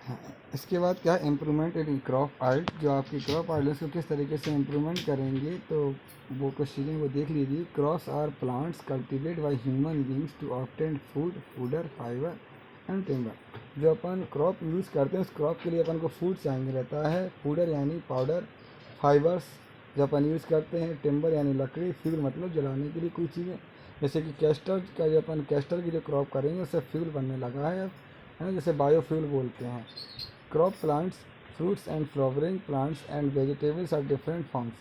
हाँ, इसके बाद क्या है, इम्प्रूवमेंट इन क्रॉप आइल्ड। जो आपकी क्रॉप आइल्ड को किस तरीके से इम्प्रूवमेंट करेंगे, तो वो कुछ चीज़ें वो देख लीजिए। Crops are plants cultivate by human beings to obtain food, fodder, fibre and timber. जो अपन क्रॉप यूज़ करते हैं उस क्रॉप के लिए अपन को फूड चाहिए रहता है, फूडर यानी पाउडर, फाइबर्स जो अपन यूज़ करते हैं, टिम्बर यानी लकड़ी, फ्यूल मतलब जलाने के लिए कोई चीज़ें, जैसे कि कैस्टर का, जो अपन कैस्टर की जो क्रॉप करेंगे उससे फ्यूल बनने लगा है ना, जैसे बायोफ्यूल बोलते हैं। Crop plants, fruits and flowering plants and vegetables are different forms,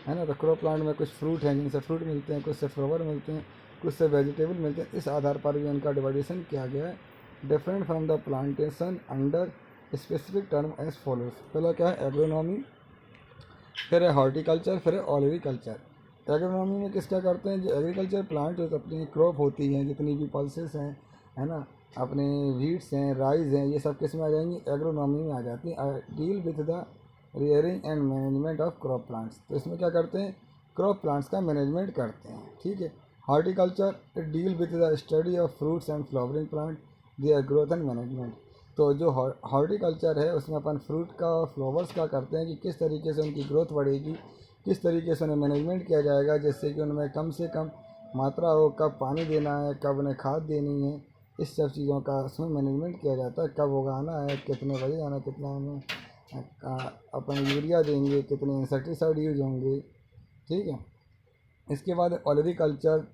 है ना। तो क्रॉप प्लांट में कुछ फ्रूट हैं जिनसे फ्रूट मिलते हैं, कुछ से फ्लावर मिलते हैं, कुछ से वेजिटेबल मिलते हैं। इस आधार पर भी उनका डिवाइडेशन किया गया है, different from the plantation under specific term as follows. पहला क्या है, एग्रोनॉमी, फिर है हॉर्टिकल्चर, फिर है ऑलरिकल्चर। एग्रोनॉमी में किस क्या करते हैं, जो एग्रीकल्चर प्लांट जो अपनी क्रॉप होती हैं, जितनी भी पल्सेस हैं, है ना, अपने वीट्स हैं, राइस हैं, ये सब किस में आ जाएंगी, एग्रोनॉमी में आ जाती हैं। Deal with the rearing and management of crop plants. तो इसमें क्या करते हैं, क्रॉप प्लांट्स का मैनेजमेंट करते हैं, ठीक है। Horticulture, it deal with the study of fruits and flowering plant, their growth and management. तो जो हॉर्टिकल्चर है उसमें अपन फ्रूट का और फ्लावर्स का करते हैं कि किस तरीके से उनकी ग्रोथ बढ़ेगी, किस तरीके से उन्हें मैनेजमेंट किया जाएगा, जिससे कि उनमें कम से कम मात्रा हो, कब पानी देना है, कब उन्हें खाद देनी है, इस सब चीज़ों का उसमें मैनेजमेंट किया जाता है। कब उगाना है, कितने बजे जाना, कितना उन्हें अपन यूरिया देंगे, कितने इंसेक्टिसाइड यूज होंगे, ठीक है। इसके बाद olericulture,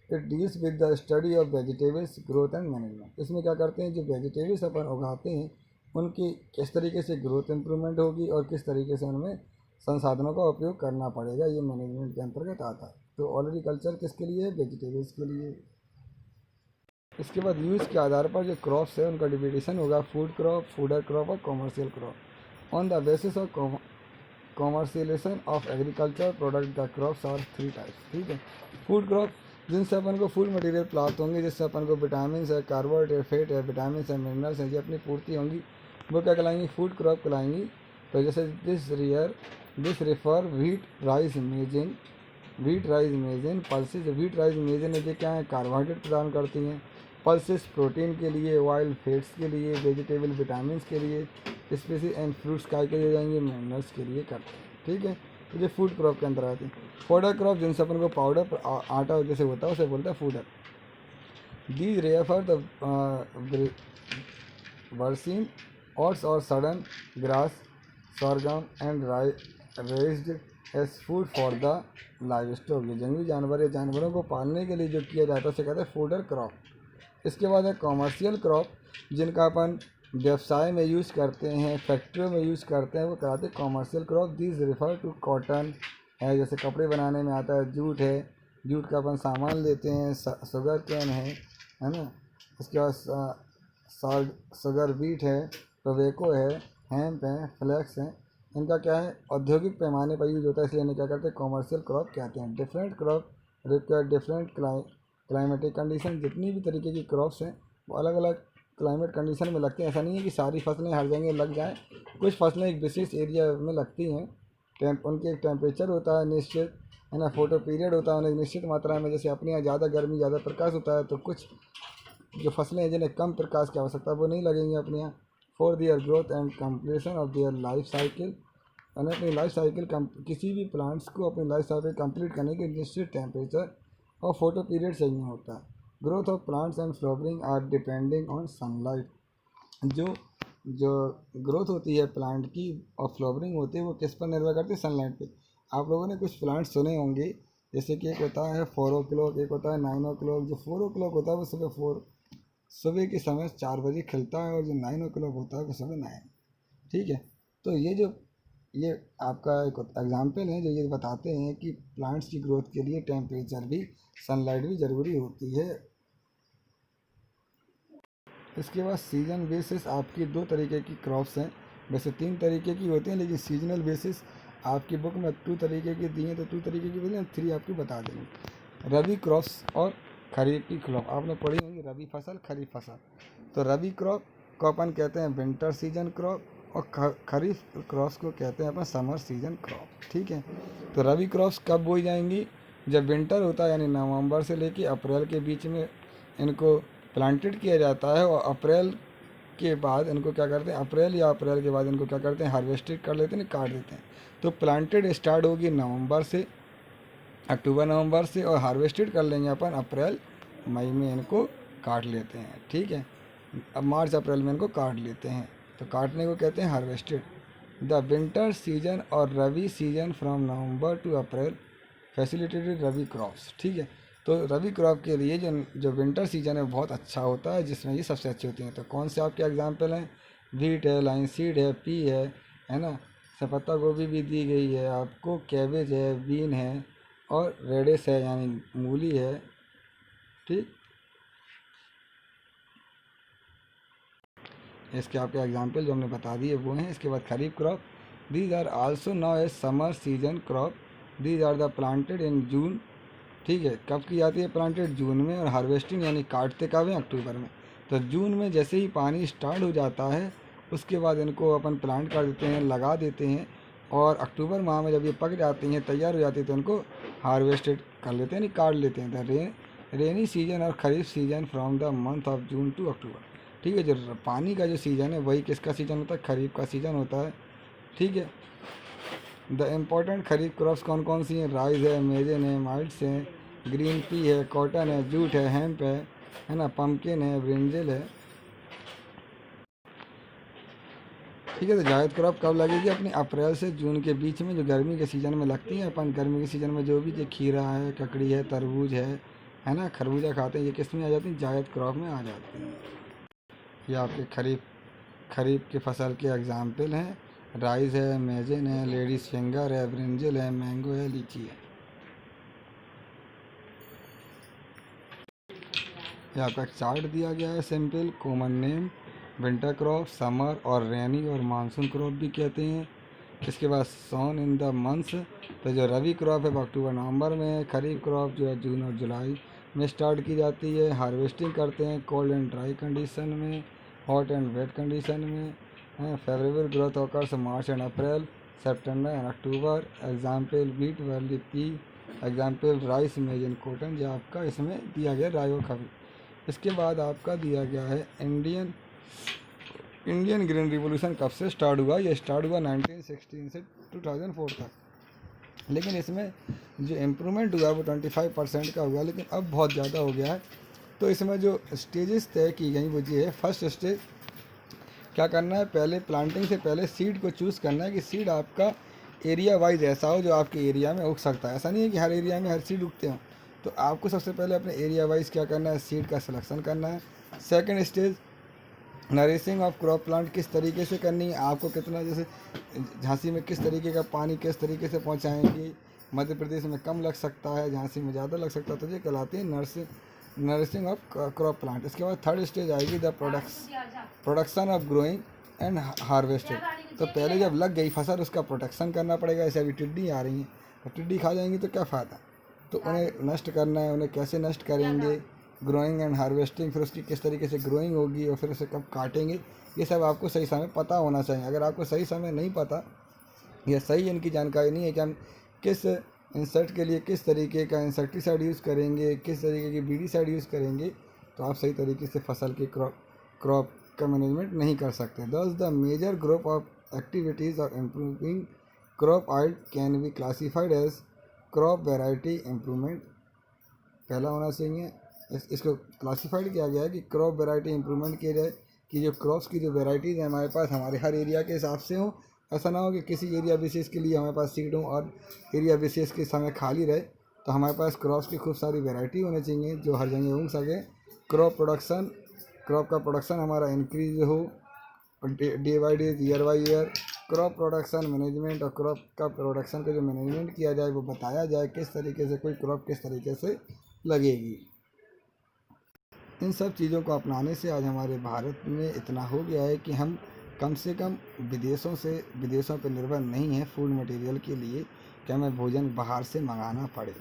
it deals with the study of vegetables growth and management. इसमें क्या करते हैं, जो वेजिटेबल्स अपन उगाते हैं उनकी किस तरीके से ग्रोथ इंप्रूवमेंट होगी और किस तरीके से उनमें संसाधनों का उपयोग करना पड़ेगा, ये मैनेजमेंट के अंतर्गत आता है। तो ओलरिकल्चर किसके लिए है, वेजिटेबल्स के लिए। इसके बाद यूज़ के आधार पर जो क्रॉप्स है उनका डिविडेशन होगा, फूड क्रॉप, फूडर क्रॉप और commercial crop. On the basis of commercialisation of agriculture product the crops are three types, ठीक है। फूड क्रॉप, जिनसे अपन को फूड मटेरियल प्राप्त होंगे, जिससे अपन को विटामिन है, कार्बोहाइड्रेट, फेट है, विटामिन है, मिनरल्स हैं, ये अपनी पूर्ति होंगी, वो क्या कहलाएंगी, फूड क्रॉप कहलाएंगी। तो जैसे this refer wheat, rice, maize, wheat, rice, maize, pulses. Wheat, rice, maize ये क्या है, कार्बोहाइड्रेट प्रदान करती हैं, पल्सेस प्रोटीन के लिए, ऑयल फैट्स के लिए, वेजिटेबल विटामिन के लिए, स्पेसी एंड फ्रूट्स काय के लिए जाएंगे, मिनरल्स के लिए करते हैं, ठीक है। तो ये फूड क्रॉप के अंदर आती है। फूडर क्रॉप, जिनसे अपन को पाउडर आटा जैसे होता है उसे बोलते हैं fodder. These refer the berseem oats और Sudan grass, sorghum and raised as food for the livestock. ये जंगली जानवर या जानवरों को पालने के लिए जो किया जाता है उसे कहते हैं फूडर क्रॉप। इसके बाद है कॉमर्शियल क्रॉप, जिनका अपन व्यवसाय में यूज़ करते हैं, फैक्ट्रियों में यूज़ करते हैं, वो कहते हैं commercial crop. This refer to cotton है, जैसे कपड़े बनाने में आता है, जूट है, जूट का अपन सामान लेते हैं, शुगर कैन है ना। इसके बाद शुगर बीट है, टोबैको है, हेम्प है, फ्लैक्स है। इनका क्या है, औद्योगिक पैमाने पर यूज़ होता है, इसलिए इन्हें क्या करते हैं, कॉमर्शियल क्रॉप कहते हैं। Different crop require different climatic condition. जितनी भी तरीके की क्रॉप्स हैं वो अलग अलग क्लाइमेट कंडीशन में लगती हैं। ऐसा नहीं है कि सारी फसलें हर जगह लग जाएँ, कुछ फसलें एक विशेष एरिया में लगती हैं। उनके एक टेम्परेचर होता है निश्चित, है ना, फोटो पीरियड होता है, उन्हें एक निश्चित मात्रा में, जैसे अपने यहाँ ज़्यादा गर्मी, ज़्यादा प्रकाश होता है, तो कुछ जो फसलें हैं जिन्हें कम प्रकाश की आवश्यकता है वो नहीं लगेंगी अपने यहाँ। For their growth and completion of their life cycle, उन्हें अपनी लाइफ साइकिल किसी भी प्लांट्स को अपनी लाइफ साइकिल कंप्लीट करने के निश्चित टेम्परेचर और फोटो पीरियड चाहिए होता है। Growth of plants and flowering are depending on sunlight. जो जो ग्रोथ होती है प्लांट की और फ्लावरिंग होती है वो किस पर निर्भर करती है, सनलाइट पे। आप लोगों ने कुछ प्लांट सुने होंगे, जैसे कि एक होता है 4 o'clock, एक होता है 9 o'clock। जो 4 o'clock होता है वो सुबह के समय 4 बजे खिलता है, और जो 9 o'clock होता है वो सुबह 9, ठीक है। तो ये आपका एक एग्जाम्पल है जो ये बताते हैं कि प्लांट्स की ग्रोथ के लिए टेम्परेचर भी, सनलाइट भी ज़रूरी होती है। इसके बाद सीजन बेसिस आपकी 2 तरीके की क्रॉप्स हैं, वैसे 3 तरीके की होती हैं, लेकिन सीजनल बेसिस आपकी बुक में 2 तरीके की दी हैं, तो 2 तरीके की बोले 3 आपकी बता देंगे। रबी क्रॉप्स और खरीफ की क्रॉप आपने पढ़ी होंगी, रबी फसल, खरीफ फसल। तो रबी क्रॉप को अपन कहते हैं विंटर सीजन क्रॉप, और खरीफ क्रॉप्स को कहते हैं अपन समर सीजन क्रॉप, ठीक है। तो रबी क्रॉप्स कब बोई जाएंगी, जब विंटर होता है, यानी नवंबर से लेकर अप्रैल के बीच में इनको प्लांटेड किया जाता है, और अप्रैल के बाद इनको क्या करते हैं, अप्रैल या अप्रैल के बाद इनको क्या करते हैं, हार्वेस्टेड कर लेते हैं, काट देते हैं। तो प्लांटेड स्टार्ट होगी नवंबर से, अक्टूबर नवंबर से, और हार्वेस्टेड कर लेंगे अपन अप्रैल मई में, इनको काट लेते हैं। ठीक है, अब मार्च अप्रैल में इनको काट लेते हैं, तो काटने को कहते हैं हार्वेस्टेड। द विंटर सीजन और rabi season from November to April facilitated rabi crops. ठीक है, तो रवि क्रॉप के लिए जो जो विंटर सीजन है बहुत अच्छा होता है, जिसमें ये सबसे अच्छी होती हैं। तो कौन से आपके एग्जाम्पल हैं, वीट है, लाइन सीड है, पी है ना, पत्ता गोभी भी दी गई है आपको, कैबेज है, बीन है, और रेडिस है यानी मूली है। ठीक, इसके आपके एग्जाम्पल जो हमने बता दिए वो हैं। इसके बाद kharif crop, these are also now a summer season crop, these are the planted in June. ठीक है, कब की जाती है, प्लांटेड जून में, और हार्वेस्टिंग यानी काटते कब हैं, अक्टूबर में। तो जून में जैसे ही पानी स्टार्ट हो जाता है उसके बाद इनको अपन प्लांट कर देते हैं, लगा देते हैं, और अक्टूबर माह में जब ये पक जाती हैं, तैयार हो जाती है, तो इनको हार्वेस्टेड कर लेते हैं, यानी काट लेते हैं। द रेनी सीजन और kharif season from the month of June to October. ठीक है, जो पानी का जो सीज़न है वही किसका सीज़न होता है, खरीफ का सीज़न होता है। ठीक है, द इम्पोर्टेंट खरीफ क्रॉप्स कौन कौन सी हैं, राइस है, मेजन है, माइट्स हैं, ग्रीन पी है, कॉटन है, जूट है, हेम्प है ना, पम्पकिन है, ब्रिंजल है। ठीक है, तो जायद क्रॉप कब लगेगी, अपनी अप्रैल से जून के बीच में, जो गर्मी के सीज़न में लगती है। अपन गर्मी के सीज़न में जो भी जो खीरा है, ककड़ी है, तरबूज है ना, खरबूजा खाते हैं, ये किस में आ जाती हैं, जायद क्रॉप में आ जाती हैं। ये आपके खरीफ के फसल के एग्जाम्पल हैं, राइस है, मेजन है, लेडीज फिंगर है, ब्रिंजल है, मैंगो है, लीची है। ये आपका एक चार्ट दिया गया है, simple common name, winter crop, summer और रेनी और मानसून क्रॉप भी कहते हैं। इसके बाद सोन इन द मंथ्स, तो जो रवि क्रॉप है वो अक्टूबर नवंबर में है, खरीफ क्रॉप जो है जून और जुलाई में स्टार्ट की जाती है। हार्वेस्टिंग करते हैं कोल्ड एंड ड्राई कंडीशन में, हॉट एंड वेट कंडीशन में। Favourable growth occurs March and April, September and October. Example wheat, barley, pea. Example rice, maize, cotton, जो आपका इसमें दिया गया राई और खरीफ। इसके बाद आपका दिया गया है इंडियन ग्रीन रिवॉल्यूशन कब से स्टार्ट हुआ। ये स्टार्ट हुआ 1916 से 2004 तक, लेकिन इसमें जो इम्प्रूवमेंट हुआ वो 25% का हुआ, लेकिन अब बहुत ज़्यादा हो गया है। तो इसमें जो स्टेजेस तय की गई वो ये है। फर्स्ट स्टेज क्या करना है, पहले प्लांटिंग से पहले सीड को चूज़ करना है कि सीड आपका एरिया वाइज ऐसा हो जो आपके एरिया में उग सकता है। ऐसा नहीं है कि हर एरिया में हर सीड उगते हों। तो आपको सबसे पहले अपने एरिया वाइज क्या करना है, सीड का सिलेक्शन करना है। Second stage, nourishing of crop plant किस तरीके से करनी है, आपको कितना, जैसे झांसी में किस तरीके का पानी किस तरीके से पहुंचाएंगे, मध्य प्रदेश में कम लग सकता है, झांसी में ज़्यादा लग सकता है, तो ये कहलाती है नरिशिंग ऑफ क्रॉप प्लांट। इसके बाद थर्ड स्टेज आएगी the production of growing and harvested. तो पहले जब लग गई फसल उसका प्रोटेक्शन करना पड़ेगा। ऐसे अभी टिड्डी आ रही हैं, तो टिड्डी खा जाएंगी तो क्या फ़ायदा, तो उन्हें नष्ट करना है। उन्हें कैसे नष्ट करेंगे, ग्रोइंग एंड हार्वेस्टिंग, फिर उसकी किस तरीके से ग्रोइंग होगी और फिर उसे कब काटेंगे, ये सब आपको सही समय पता होना चाहिए। अगर आपको सही समय नहीं पता या सही इनकी जानकारी नहीं है कि हम किस इंसेक्ट के लिए किस तरीके का इंसेक्टिसाइड यूज़ करेंगे, किस तरीके की बीडीसाइड यूज़ करेंगे, तो आप सही तरीके से फसल की क्रॉप का मैनेजमेंट नहीं कर सकते। Thus the major group of activities of improving crop yield can be classified as crop variety improvement, पहला होना चाहिए। इसको क्लासीफाइड किया गया है कि क्रॉप वेराइटी इम्प्रूवमेंट किया जाए कि जो क्रॉप्स की जो वेराइटीज़ हैं हमारे पास हमारे हर एरिया के हिसाब से हो। ऐसा ना हो कि किसी एरिया विशेष के लिए हमारे पास सीड हो और एरिया विशेष के समय खाली रहे। तो हमारे पास क्रॉप्स की खूब सारी वेराइटी होनी चाहिए जो हर जगह उग सके। क्रॉप का प्रोडक्शन हमारा इंक्रीज हो day by day, year by year. Crop production management और क्रॉप का प्रोडक्शन का जो मैनेजमेंट किया जाए वो बताया जाए, किस तरीके से कोई क्रॉप किस तरीके से लगेगी। इन सब चीज़ों को अपनाने से आज हमारे भारत में इतना हो गया है कि हम कम से कम विदेशों पर निर्भर नहीं हैं फूड मटेरियल के लिए कि हमें भोजन बाहर से मंगाना पड़े।